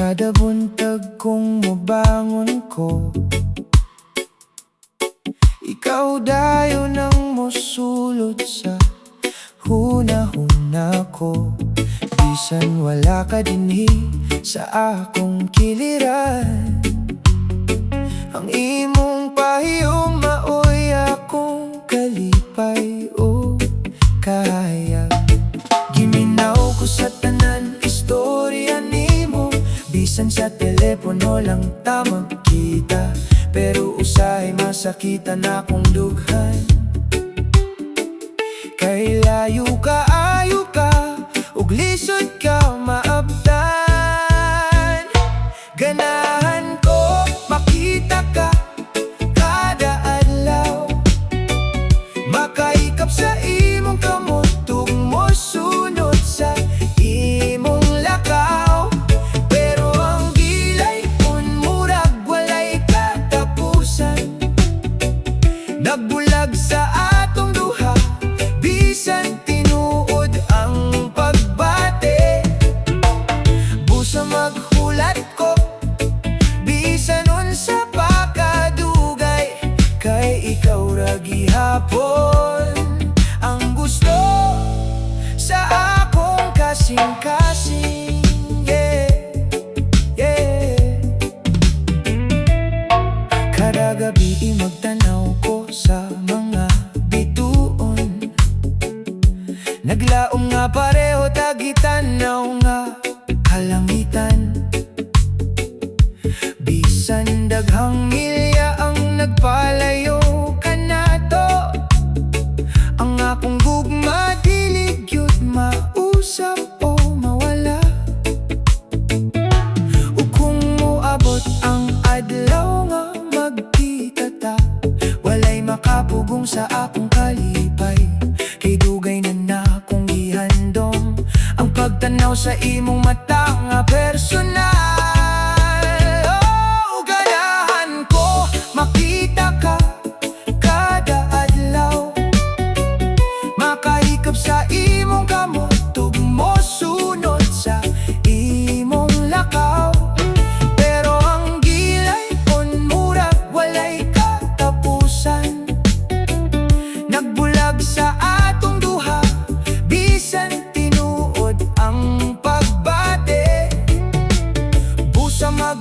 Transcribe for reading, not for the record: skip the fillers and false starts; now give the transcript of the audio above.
Kada buntag kong mabangon ko, ikaw dayon ang mosulod sa hunahuna ko. Bisan wala ka dinhi sa akong kiliran, ang imong pahiyong maoy akong kalipay o kahayag. Giminaw ko sa tanan istorya nimo, bisan sa telepono lang ta magkita, pero usahay masakitan akong dughan. Kay layo ka, ayo ka, ug lisod ka maabtan. Ganahan ko makita ka kada adlaw, makaikap sa imong kamot ug mosunod sa imong lakaw. Pero ang gilay kun murag walay katapusan, nagbulag sa atong duha, bisan tinuod ang pagbate. Busa maghulat ko, bisan unsa pa kadugay, kay ikaw ra gihapon ang gusto sa akong kasing-kasing. Yeah, yeah. Kada gabi magtanaw ko sa mga bituon, naglaom nga pareho tagitanaw nga kalangitan. Bisan daghang milya ang nagpalayo ka nato, ang akong gugma dili gyud mausap o mawala. Ug kung moabot ang adlaw nga magkita ta, walay makapugong sa akong kalipay, kay dugay na akong gihandom ang pagtanaw sa imong mata nga personal. Oh, ganahan ko makita ka kada adlaw, makahikap sa imong kamot ug mosunod sa imong lakaw. Pero ang gilay kun murag walay katapusan, nagbulag sa atong duha, bisan tinuod ang pagbate. Busa mag